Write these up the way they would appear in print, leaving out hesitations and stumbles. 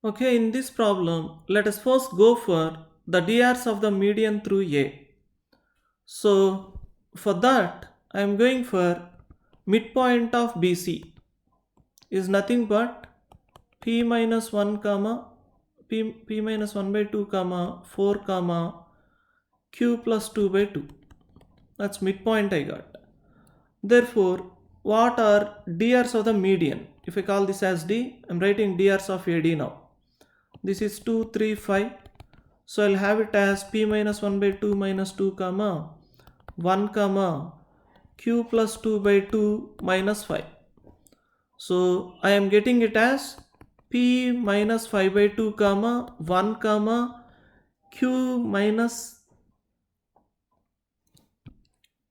Okay, in this problem, let us first go for the DRs of the median through A. So, for that, I am going for midpoint of BC is nothing but P minus 1 comma P minus 1 by 2 comma 4 comma Q plus 2 by 2. That's midpoint I got. Therefore, what are DRs of the median? If I call this as D, I'm writing DRs of AD now. This is 2, 3, 5. So I'll have it as P minus 1 by 2 minus 2 comma 1 comma Q plus 2 by 2 minus 5. So I am getting it as P minus 5 by 2 comma 1 comma Q minus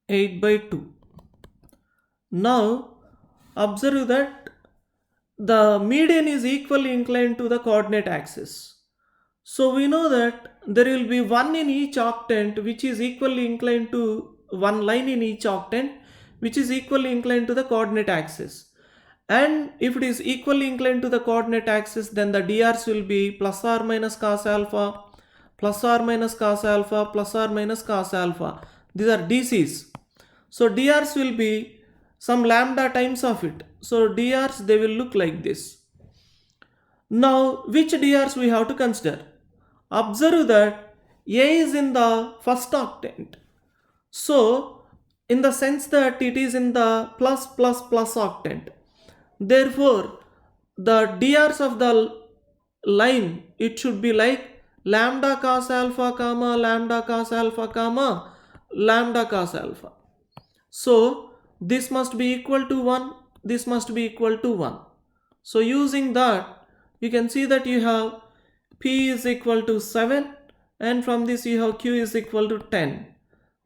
8 by 2. Now observe that the median is equally inclined to the coordinate axis. So we know that there will be one in each octant which is equally inclined to one line in each octant which is equally inclined to the coordinate axis. And if it is equally inclined to the coordinate axis, then the DRs will be plus or minus cos alpha, plus or minus cos alpha, plus or minus cos alpha. These are DCs. So DRs will be some lambda times of it. So DRs, they will look like this. Now, which DRs we have to consider? Observe that A is in the first octant. So, in the sense that it is in the plus plus plus octant. Therefore, the DRs of the line, it should be like lambda cos alpha comma lambda cos alpha comma lambda cos alpha. So, this must be equal to 1, this must be equal to 1. So, using that, you can see that you have P is equal to 7 and from this you have Q is equal to 10.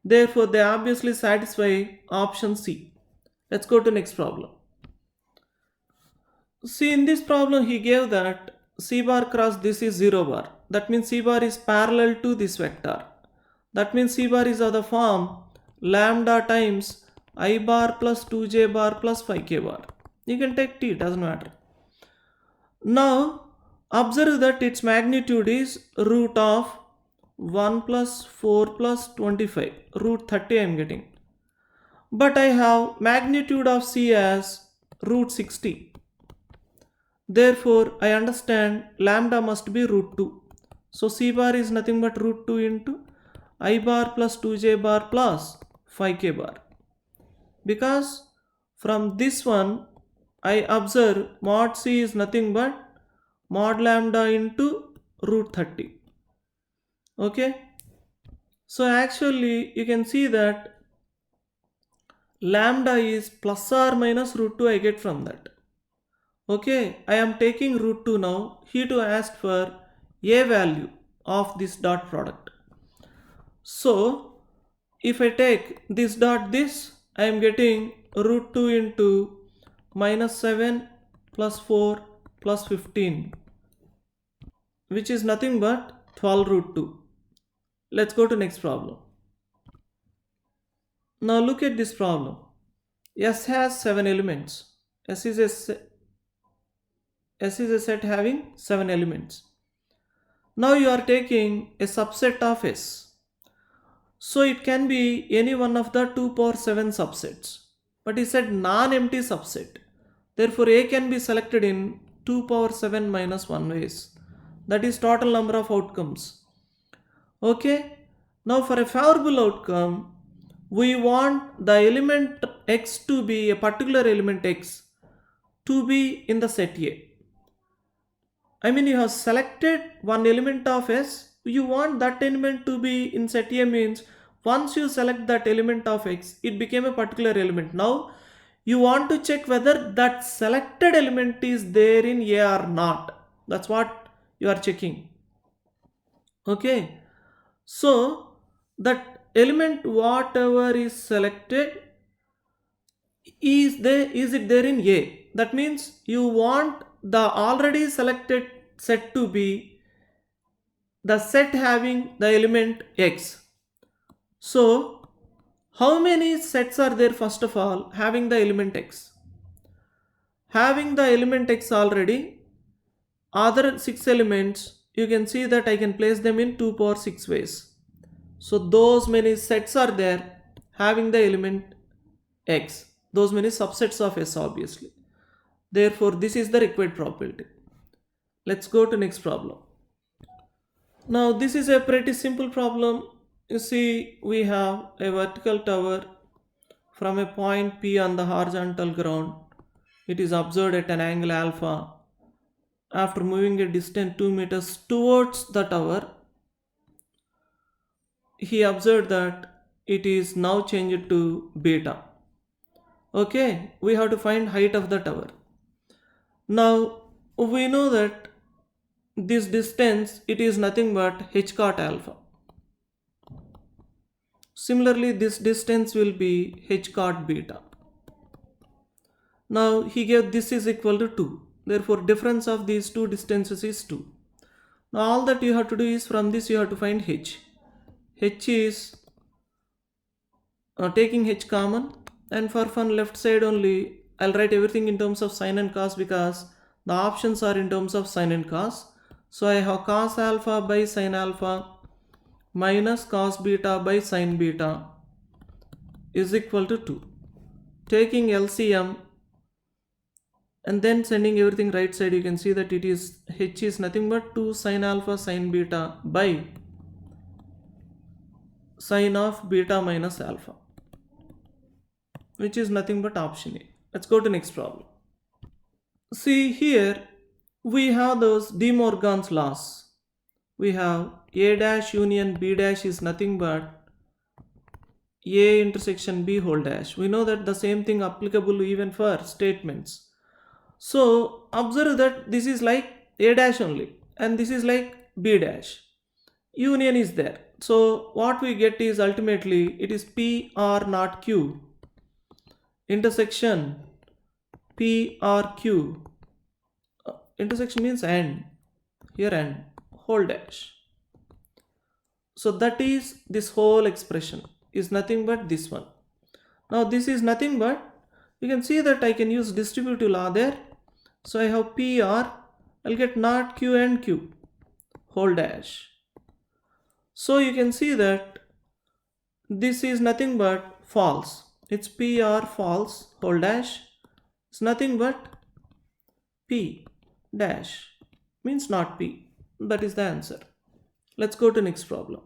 Therefore, they obviously satisfy option C. Let's go to next problem. See, in this problem he gave that C bar cross this is 0 bar. That means C bar is parallel to this vector. That means C bar is of the form lambda times I bar plus 2j bar plus 5k bar. You can take T, doesn't matter. Now, observe that its magnitude is root of 1 plus 4 plus 25, root 30 I am getting. But I have magnitude of C as root 60. Therefore, I understand lambda must be root 2. So, C bar is nothing but root 2 into I bar plus 2j bar plus 5k bar. Because from this one, I observe mod C is nothing but mod lambda into root 30. Okay. So, actually, you can see that lambda is plus or minus root 2 I get from that. Okay, I am taking root 2 now. He to ask for a value of this dot product. So, if I take this dot this, I am getting root 2 into minus 7 plus 4 plus 15, which is nothing but 12 root 2. Let's go to next problem. Now look at this problem. S has 7 elements. S is a set having 7 elements. Now you are taking a subset of S. So it can be any one of the 2 power 7 subsets. But he said non-empty subset. Therefore A can be selected in 2 power 7 minus 1 ways. That is total number of outcomes. Okay. Now for a favorable outcome, we want the element X to be a particular element X to be in the set A. I mean, you have selected one element of S, you want that element to be in set A means once you select that element of X, it became a particular element. Now, you want to check whether that selected element is there in A or not. That's what you are checking. Okay. So, that element whatever is selected, is it there in A? That means you want the already selected set to be the set having the element X. So, how many sets are there first of all having the element X? Having the element X already, Other 6 elements, you can see that I can place them in 2 power 6 ways. So those many sets are there having the element x. Those many subsets of S obviously. Therefore, this is the required property. Let's go to next problem. Now this is a pretty simple problem. You see, we have a vertical tower from a point P on the horizontal ground. It is observed at an angle alpha. After moving a distance 2 meters towards the tower, he observed that it is now changed to beta. Okay, we have to find height of the tower. Now we know that this distance, it is nothing but h cot alpha. Similarly, this distance will be h cot beta. Now he gave this is equal to 2. Therefore, difference of these two distances is 2. Now all that you have to do is from this you have to find h. H is taking h common, and for fun left side only I'll write everything in terms of sine and cos because the options are in terms of sine and cos. So I have cos alpha by sine alpha minus cos beta by sine beta is equal to 2. Taking LCM and then sending everything right side, you can see that it is h is nothing but 2 sine alpha sine beta by sine of beta minus alpha, which is nothing but option A. Let's go to next problem. See here, we have those De Morgan's laws. We have A dash union B dash is nothing but A intersection B whole dash. We know that the same thing applicable even for statements. So observe that this is like A dash only and this is like B dash. Union is there. So what we get is ultimately it is P R not Q intersection P R Q. Intersection means and, here and whole dash. So that is this whole expression is nothing but this one. Now this is nothing but, you can see that I can use distributive law there. So I have P R, I'll get not Q and Q whole dash. So you can see that this is nothing but false. It's P R false whole dash. It's nothing but P dash means not P. That is the answer. Let's go to next problem.